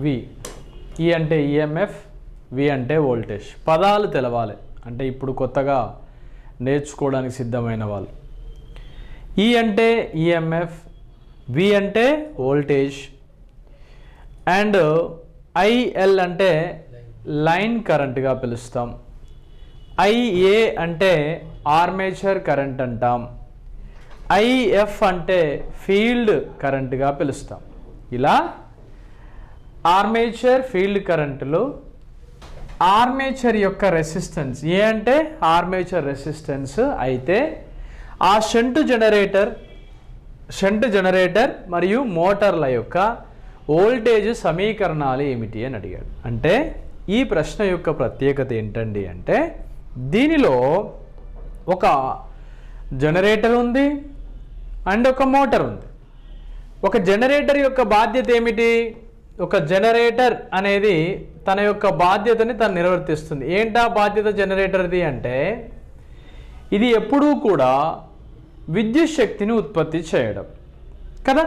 వి. ఈ అంటే ఈఎంఎఫ్, వి అంటే వోల్టేజ్. పదాలు తెలవాలి అంటే ఇప్పుడు కొత్తగా నేర్చుకోవడానికి సిద్ధమైన వాళ్ళు. ఈ అంటే ఈఎంఎఫ్, వి అంటే వోల్టేజ్, అండ్ ఐఎల్ అంటే లైన్ కరెంట్గా పిలుస్తాం. ఐఏ అంటే ఆర్మేచర్ కరెంట్ అంటాం. ఐఎఫ్ అంటే ఫీల్డ్ కరెంట్గా పిలుస్తాం. ఇలా ఆర్మేచర్, ఫీల్డ్ కరెంటులు ఆర్మేచర్ యొక్క రెసిస్టెన్స్, ఏ అంటే ఆర్మేచర్ రెసిస్టెన్స్ అయితే ఆ షంట్ జనరేటర్ మరియు మోటార్ల యొక్క వోల్టేజ్ సమీకరణాలు ఏమిటి అని అడిగాడు. అంటే ఈ ప్రశ్న యొక్క ప్రత్యేకత ఏంటండి అంటే దీనిలో ఒక జనరేటర్ ఉంది అండ్ ఒక మోటార్ ఉంది. ఒక జనరేటర్ యొక్క బాధ్యత ఏమిటి? ఒక జనరేటర్ అనేది తన యొక్క బాధ్యతని తను నిర్వర్తిస్తుంది. ఏంటా బాధ్యత జనరేటర్ది అంటే ఇది ఎప్పుడూ కూడా విద్యుత్ శక్తిని ఉత్పత్తి చేయడం కదా.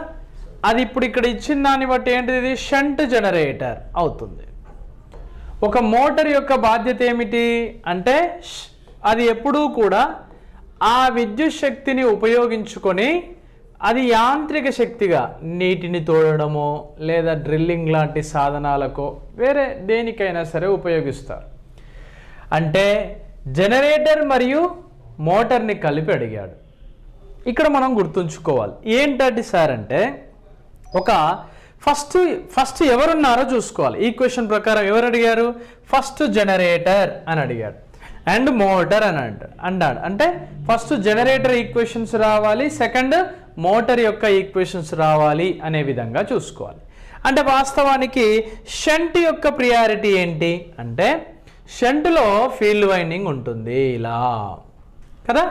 అది ఇప్పుడు ఇక్కడ ఇచ్చిన దాన్ని బట్టి ఏంటిది? ఇది షంట్ జనరేటర్ అవుతుంది. ఒక మోటార్ యొక్క బాధ్యత ఏమిటి అంటే అది ఎప్పుడూ కూడా ఆ విద్యుత్ శక్తిని ఉపయోగించుకొని అది యాంత్రిక శక్తిగా నీటిని తోడడమో లేదా డ్రిల్లింగ్ లాంటి సాధనాలకో వేరే దేనికైనా సరే ఉపయోగిస్తారు. అంటే జనరేటర్ మరియు మోటార్ని కలిపి అడిగాడు. ఇక్కడ మనం గుర్తుంచుకోవాలి ఏంటంటే సార్ అంటే ఒక ఫస్ట్ ఎవరున్నారో చూసుకోవాలి. ఈ క్వశ్చన్ ప్రకారం ఎవరు అడిగారు? ఫస్ట్ జనరేటర్ అని అడిగాడు అండ్ మోటార్ అని అన్నాడు. అంటే ఫస్ట్ జనరేటర్ ఈక్వేషన్స్ రావాలి, సెకండ్ మోటార్ యొక్క ఈక్వేషన్స్ రావాలి అనే విధంగా చూసుకోవాలి. అంటే వాస్తవానికి షంట్ యొక్క ప్రియారిటీ ఏంటి అంటే షంట్లో ఫీల్డ్ వైండింగ్ ఉంటుంది ఇలా కదా,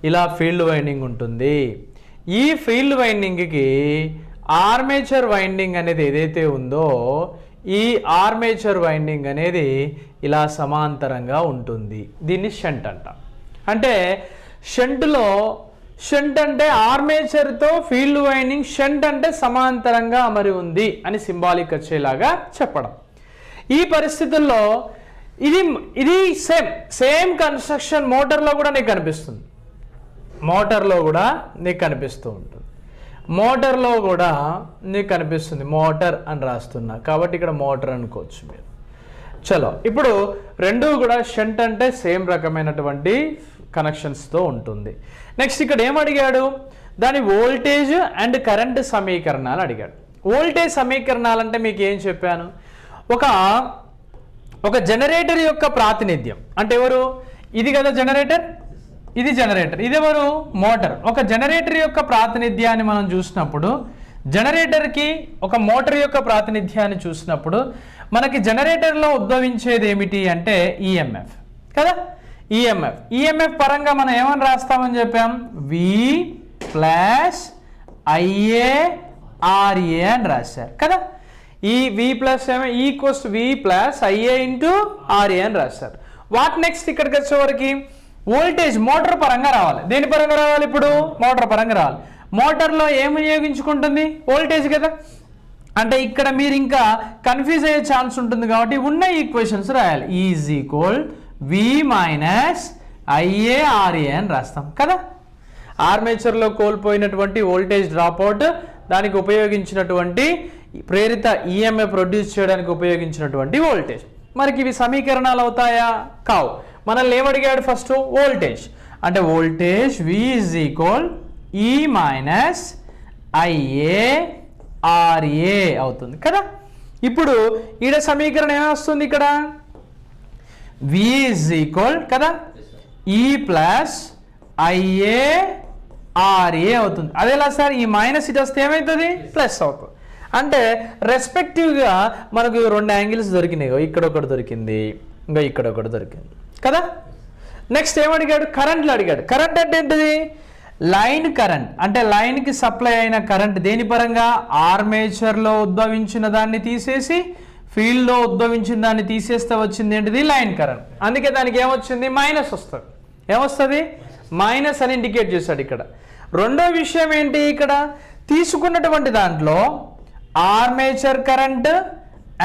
ఇలా ఫీల్డ్ వైండింగ్ ఉంటుంది. ఈ ఫీల్డ్ వైండింగ్కి ఆర్మేచర్ వైండింగ్ అనేది ఏదైతే ఉందో ఈ ఆర్మేచర్ వైండింగ్ అనేది ఇలా సమాంతరంగా ఉంటుంది. దీన్ని షంట్ అంట. అంటే షంట్ అంటే ఆర్మేచర్తో ఫీల్డ్ వైండింగ్, షంట్ అంటే సమాంతరంగా అమరి ఉంది అని సింబాలిక్ వచ్చేలాగా చెప్పడం. ఈ పరిస్థితుల్లో ఇది సేమ్ కన్స్ట్రక్షన్ మోటార్లో కూడా నీకు కనిపిస్తుంది. మోటార్లో కూడా నీకు కనిపిస్తూ ఉంటుంది. మోటార్లో కూడా నీకు కనిపిస్తుంది. మోటార్ అని రాస్తున్నా కాబట్టి ఇక్కడ మోటార్ అనుకోవచ్చు మీరు. చలో ఇప్పుడు రెండు కూడా షంట్ అంటే సేమ్ రకమైనటువంటి కనెక్షన్స్తో ఉంటుంది. నెక్స్ట్ ఇక్కడ ఏం అడిగాడు? దాని వోల్టేజ్ అండ్ కరెంట్ సమీకరణాలు అడిగాడు. వోల్టేజ్ సమీకరణాలు అంటే మీకు ఏం చెప్పాను? ఒక జనరేటర్ యొక్క ప్రాతినిధ్యం అంటే ఎవరు? ఇది కదా జనరేటర్, ఇది జనరేటర్, ఇదెవరు? మోటార్. ఒక జనరేటర్ యొక్క ప్రాతినిధ్యాన్ని మనం చూసినప్పుడు జనరేటర్కి ఒక మోటార్ యొక్క ప్రాతినిధ్యాన్ని చూసినప్పుడు మనకి జనరేటర్లో ఉద్భవించేది ఏమిటి అంటే ఈఎంఎఫ్ కదా. ఈఎంఎఫ్ పరంగా మనం ఏమని రాస్తామని చెప్పాం? వి ప్లస్ ఐఏఆర్ఏ అని రాశారు కదా. ఈ వి ప్లస్ ఈక్వల్స్ వి ప్లస్ ఐఏ ఇంటూ ఆర్ఏ అని రాశారు. వాట్ నెక్స్ట్ ఇక్కడికి వచ్చేవరకు వోల్టేజ్ మోటార్ పరంగా రావాలి. దేని పరంగా రావాలి? ఇప్పుడు మోటార్ పరంగా రావాలి. మోటార్లో ఏమి వినియోగించుకుంటుంది? వోల్టేజ్ కదా. అంటే ఇక్కడ మీరు ఇంకా కన్ఫ్యూజ్ అయ్యే ఛాన్స్ ఉంటుంది కాబట్టి ఉన్న ఈక్వేషన్స్ రాయాలి. Is equal V minus I A R A అని రాస్తాం కదా. ఆర్మేచర్లో కోల్పోయినటువంటి వోల్టేజ్ డ్రాప్అవుట్, దానికి ఉపయోగించినటువంటి ప్రేరిత ఈఎంఎఫ్ ప్రొడ్యూస్ చేయడానికి ఉపయోగించినటువంటి వోల్టేజ్. మనకి ఇవి సమీకరణాలు అవుతాయా? కావు. మనల్ని ఏమడిగాడు? First voltage. అంటే voltage V is equal E minus I a R a అవుతుంది కదా. ఇప్పుడు ఈడ సమీకరణం ఏమొస్తుంది? ఇక్కడ వి ఈజ్ ఈక్వల్ కదా ఈ ప్లస్ ఐఏఆర్ఏ అవుతుంది. అదేలా సార్? ఈ మైనస్ ఇటు వస్తే ఏమవుతుంది? ప్లస్ అవుతుంది. అంటే రెస్పెక్టివ్గా మనకు రెండు యాంగిల్స్ దొరికినాయి. ఇక్కడ ఒకటి దొరికింది, ఇంకా ఇక్కడ ఒకటి దొరికింది కదా. నెక్స్ట్ ఏమడిగాడు? కరెంట్లు అడిగాడు. కరెంట్ అంటే ఏంటిది? Line current. అంటే లైన్కి సప్లై అయిన కరెంట్ దేని పరంగా? ఆర్మేచర్లో ఉద్భవించిన దాన్ని తీసేసి ఫీల్డ్లో ఉద్భవించిన దాన్ని తీసేస్తే వచ్చింది ఏంటిది? Line current. అందుకే దానికి ఏమొచ్చింది? మైనస్ వస్తుంది. ఏమొస్తుంది? మైనస్ అని ఇండికేట్ చేశాడు ఇక్కడ. రెండో విషయం ఏంటి? ఇక్కడ తీసుకున్నటువంటి దాంట్లో ఆర్మేచర్ కరెంట్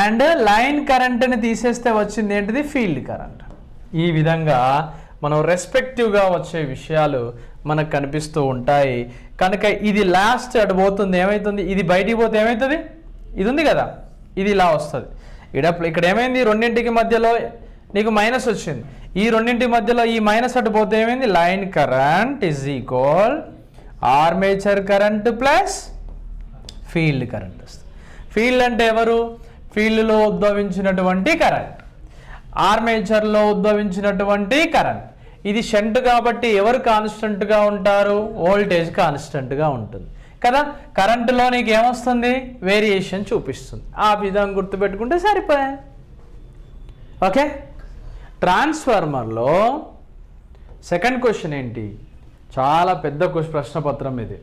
అండ్ లైన్ కరెంట్ని తీసేస్తే వచ్చింది ఏంటిది ఫీల్డ్ కరెంట్. ఈ విధంగా మనం రెస్పెక్టివ్గా వచ్చే విషయాలు మనకు కనిపిస్తూ ఉంటాయి. కనుక ఇది లాస్ట్ అటు పోతుంది, ఏమవుతుంది, ఇది బయటికి పోతే ఏమవుతుంది, ఇది ఉంది కదా, ఇది ఇలా వస్తుంది. ఇక్కడ ఏమైంది, రెండింటికి మధ్యలో నీకు మైనస్ వచ్చింది, ఈ రెండింటి మధ్యలో ఈ మైనస్ అటు పోతే ఏమైంది, line current is equal armature current plus field current వస్తుంది. ఫీల్డ్ అంటే ఎవరు, ఫీల్డ్లో ఉద్భవించినటువంటి కరెంట్, ఆర్మేచర్లో ఉద్భవించినటువంటి కరెంట్. ఇది షంట్ కాబట్టి ఎవరు కాన్స్టెంట్గా ఉంటారు, వోల్టేజ్ కాన్స్టెంట్గా ఉంటుంది కదా. కరెంటులో నీకు ఏమొస్తుంది, వేరియేషన్ చూపిస్తుంది. ఆ విధంగా గుర్తుపెట్టుకుంటే సరిపోయా. ఓకే, ట్రాన్స్ఫార్మర్లో సెకండ్ క్వశ్చన్ ఏంటి, చాలా పెద్ద ప్రశ్నపత్రం ఇది,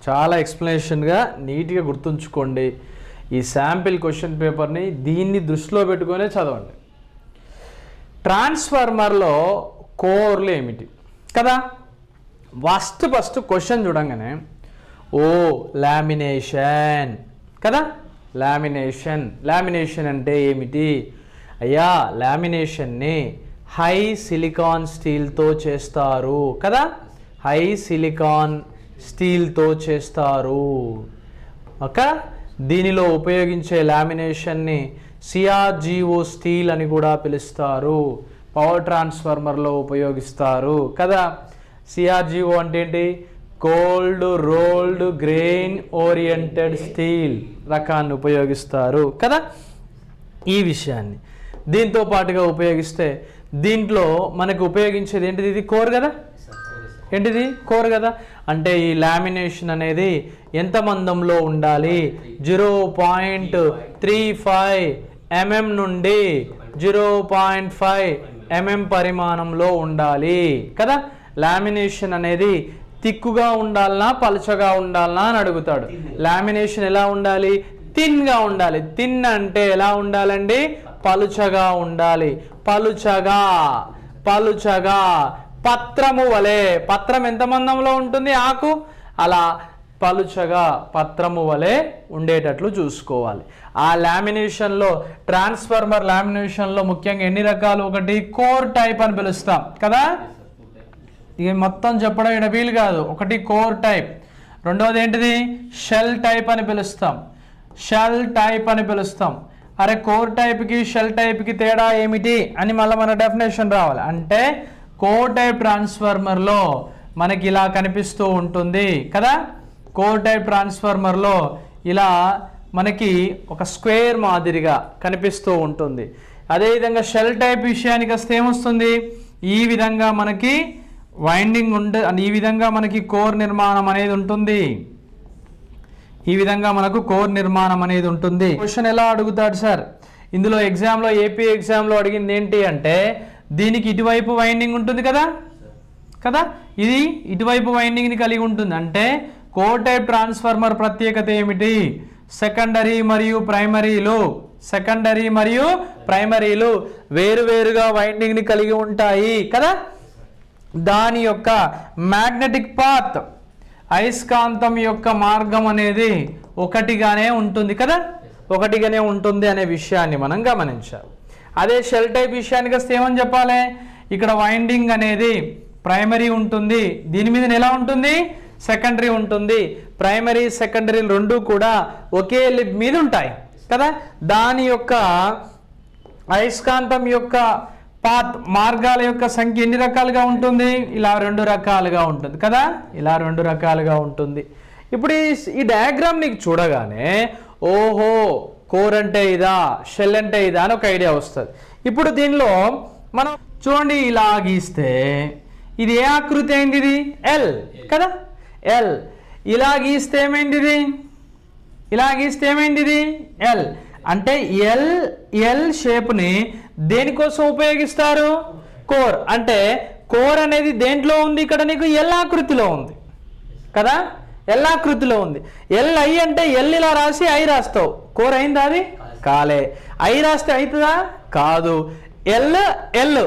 చాలా ఎక్స్ప్లెనేషన్గా నీట్గా గుర్తుంచుకోండి. ఈ శాంపిల్ క్వశ్చన్ పేపర్ని దీన్ని దృష్టిలో పెట్టుకునే చదవండి. ట్రాన్స్ఫార్మర్లో కోర్లు ఏమిటి కదా. ఫస్ట్ క్వశ్చన్ చూడంగానే లామినేషన్ కదా. లామినేషన్ అంటే ఏమిటి అయ్యా, లామినేషన్ని హై సిలికాన్ స్టీల్తో చేస్తారు కదా, హై సిలికాన్ స్టీల్తో చేస్తారు. ఓకే, దీనిలో ఉపయోగించే లామినేషన్ని సిఆర్జిఓ స్టీల్ అని కూడా పిలుస్తారు. పవర్ ట్రాన్స్ఫార్మర్లో ఉపయోగిస్తారు కదా. సిఆర్జిఓ అంటే ఏంటి, cold rolled grain oriented steel రకాన్ని ఉపయోగిస్తారు కదా. ఈ విషయాన్ని దీంతో పాటుగా ఉపయోగిస్తే దీంట్లో మనకు ఉపయోగించేది ఏంటిది, ఇది కోర్ కదా, ఏంటిది కోర్ కదా. అంటే ఈ లామినేషన్ అనేది ఎంత మందంలో ఉండాలి, 0.35 mm నుండి 0.5 mm పరిమాణంలో ఉండాలి కదా. లామినేషన్ అనేది తిక్కుగా ఉండాలనా పలుచగా ఉండాలనా అని అడుగుతాడు. లామినేషన్ ఎలా ఉండాలి, థిన్గా ఉండాలి. థిన్ అంటే ఎలా ఉండాలండి, పలుచగా ఉండాలి. పలుచగా పత్రము వలె, పత్రం ఎంత మందంలో ఉంటుంది ఆకు, అలా పలుచగా పత్రము వలె ఉండేటట్లు చూసుకోవాలి. ఆ లామినేషన్లో ట్రాన్స్ఫార్మర్ లామినేషన్లో ముఖ్యంగా ఎన్ని రకాలు, ఒకటి కోర్ టైప్ అని పిలుస్తాం కదా. ఇక మొత్తం చెప్పడం ఇక్కడ వీలు కాదు. ఒకటి కోర్ టైప్, రెండవది ఏంటిది షెల్ టైప్ అని పిలుస్తాం. అరే కోర్ టైప్కి షెల్ టైప్కి తేడా ఏమిటి అని మళ్ళీ మన డెఫినేషన్ రావాలి. అంటే కోర్ టైప్ ట్రాన్స్ఫార్మర్లో మనకి ఇలా కనిపిస్తూ ఉంటుంది కదా. కోర్ టైప్ ట్రాన్స్ఫార్మర్లో ఇలా మనకి ఒక స్క్వేర్ మాదిరిగా కనిపిస్తూ ఉంటుంది. అదేవిధంగా షెల్ టైప్ విషయానికి వస్తే ఏమొస్తుంది, ఈ విధంగా మనకి వైండింగ్ ఈ విధంగా మనకి కోర్ నిర్మాణం అనేది ఉంటుంది. ఈ విధంగా మనకు కోర్ నిర్మాణం అనేది ఉంటుంది. క్వశ్చన్ ఎలా అడుగుతాడు సార్, ఇందులో ఎగ్జామ్లో ఏపీ ఎగ్జామ్లో అడిగింది ఏంటి అంటే, దీనికి ఇటువైపు వైండింగ్ ఉంటుంది కదా, ఇది ఇటువైపు వైండింగ్ని కలిగి ఉంటుంది. అంటే కోర్ టైప్ ట్రాన్స్ఫార్మర్ ప్రత్యేకత ఏమిటి, సెకండరీ మరియు ప్రైమరీలు వేరువేరుగా వైండింగ్ని కలిగి ఉంటాయి కదా. దాని యొక్క మ్యాగ్నెటిక్ పాత్, అయస్కాంతం యొక్క మార్గం అనేది ఒకటిగానే ఉంటుంది కదా, ఒకటిగానే ఉంటుంది అనే విషయాన్ని మనం గమనించాలి. అదే షెల్ టైప్ విషయానికి వస్తే ఏమని చెప్పాలి, ఇక్కడ వైండింగ్ అనేది ప్రైమరీ ఉంటుంది, దీని మీద ఎలా ఉంటుంది, సెకండరీ ఉంటుంది. ప్రైమరీ సెకండరీ రెండు కూడా ఒకే లిబ్ మీద ఉంటాయి కదా. దాని యొక్క అయస్కాంతం యొక్క పాత్ మార్గాల యొక్క సంఖ్య ఎన్ని రకాలుగా ఉంటుంది, ఇలా 2 రకాలుగా ఉంటుంది కదా, ఇలా 2 రకాలుగా ఉంటుంది. ఇప్పుడు ఈ డయాగ్రామ్ నీకు చూడగానే ఓహో కోర్ అంటే ఇదా, షెల్ అంటే ఇదా అని ఒక ఐడియా వస్తుంది. ఇప్పుడు దీనిలో మనం చూడండి, ఇలా గీస్తే ఇది ఏ ఆకృతి అయింది, ఇది ఎల్ కదా, ఎల్. ఇలా గీస్తే ఏమైంది ఇది ఎల్. అంటే ఎల్ షేప్ని దేనికోసం ఉపయోగిస్తారు, కోర్. అంటే కోర్ అనేది దేంట్లో ఉంది, ఇక్కడ నీకు ఎల్ ఆకృతిలో ఉంది కదా, ఎల్ ఆకృతిలో ఉంది. ఎల్ ఐ అంటే ఎల్ ఇలా రాసి ఐ రాస్తావు, కోర్ అయిందా, అది కాలే. ఐ రాస్తే అవుతుందా, కాదు. ఎల్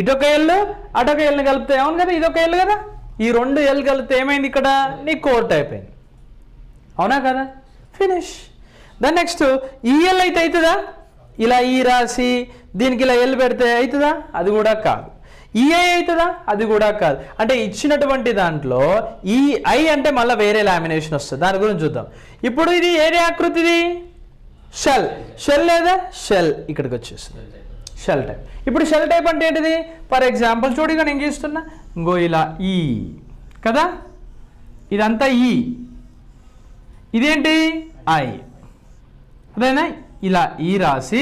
ఇటొక ఎల్ అటొక ఎల్ని కలిపితే అవును కదా, ఇదొక ఎల్ కదా, ఈ 2 ఎల్ కలిపితే ఏమైంది, ఇక్కడ నీ కోర్ టైప్ అయింది, అవునా కదా, ఫినిష్. దాని నెక్స్ట్ ఈఎల్ అయితే అవుతుందా? ఇలా ఈ రాసి దీనికి ఇలా ఎల్ పెడితే అవుతుందా? అది కూడా కాదు. ఈఐ అవుతుందా? అది కూడా కాదు. అంటే ఇచ్చినటువంటి దాంట్లో ఈ ఐ అంటే మళ్ళీ వేరే లామినేషన్ వస్తుంది, దాని గురించి చూద్దాం. ఇప్పుడు ఇది ఏదే ఆకృతిది? షెల్. షెల్ లేదా షెల్ ఇక్కడికి వచ్చేస్తుంది, షెల్ టైప్. ఇప్పుడు షెల్ టైప్ అంటే ఏంటిది? ఫర్ ఎగ్జాంపుల్ చూడు, ఇక నేను గీస్తున్నా, ఇంకో ఇలా ఈ కదా, ఇదంతా ఈ, ఇదేంటి ఐ, అదేనా? ఇలా ఈ రాసి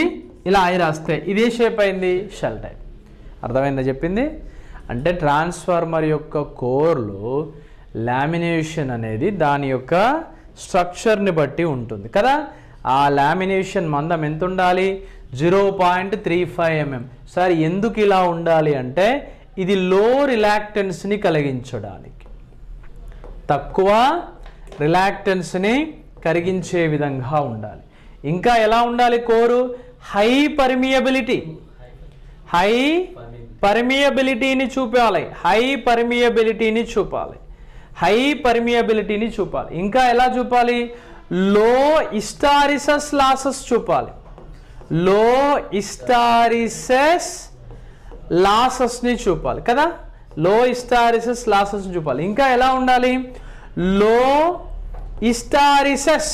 ఇలా ఐ రాస్తే ఇదే షేప్ అయింది, షెల్ టైప్. అర్థమైందా చెప్పింది? అంటే ట్రాన్స్ఫార్మర్ యొక్క కోర్లో లామినేషన్ అనేది దాని యొక్క స్ట్రక్చర్ని బట్టి ఉంటుంది కదా. ఆ లామినేషన్ మందం ఎంత ఉండాలి? 0.35 mm. సార్ ఎందుకు ఇలా ఉండాలి అంటే ఇది లో రిలాక్టెన్స్ని కలిగించడానికి, తక్కువ రిలాక్టెన్స్ని కరిగించే విధంగా ఉండాలి. ఇంకా ఎలా ఉండాలి కోరు? హై పర్మియబిలిటీ, హై పర్మియబిలిటీని చూపాలి, హై పర్మియబిలిటీని చూపాలి, హై పర్మియబిలిటీని చూపాలి. ఇంకా ఎలా చూపాలి? లో హిస్టారిసిస్ లాసెస్ చూపాలి, లో హిస్టారిసిస్ లాసెస్ని చూపాలి కదా, లో హిస్టారిసిస్ లాసెస్ని చూపాలి. ఇంకా ఎలా ఉండాలి? లో హిస్టారిసిస్,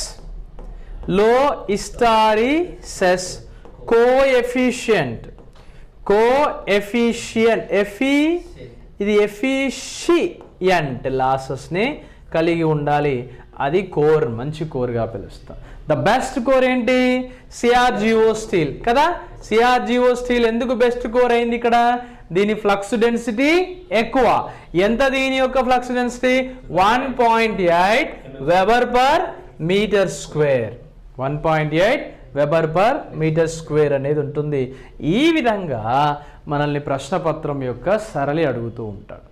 లో హిస్టారిసిస్ కోఎఫిషియంట్, కోఎఫిషియంట్ ఇది ఎఫిషియంట్ లాసెస్ని కలిగి ఉండాలి. అది కోర్, మంచి కోర్గా పిలుస్తాం. ద బెస్ట్ కోర్ ఏంటి? సిఆర్జిఓ స్టీల్ కదా. సిఆర్జిఓ స్టీల్ ఎందుకు బెస్ట్ కోర్ అయింది ఇక్కడ? దీని ఫ్లక్స్ డెన్సిటీ ఎక్కువ. ఎంత దీని యొక్క flux density? 1.8 weber per metre square, 1.8 weber per metre square అనేది ఉంటుంది. ఈ విధంగా మనల్ని ప్రశ్నపత్రం యొక్క సరళి అడుగుతూ ఉంటాడు.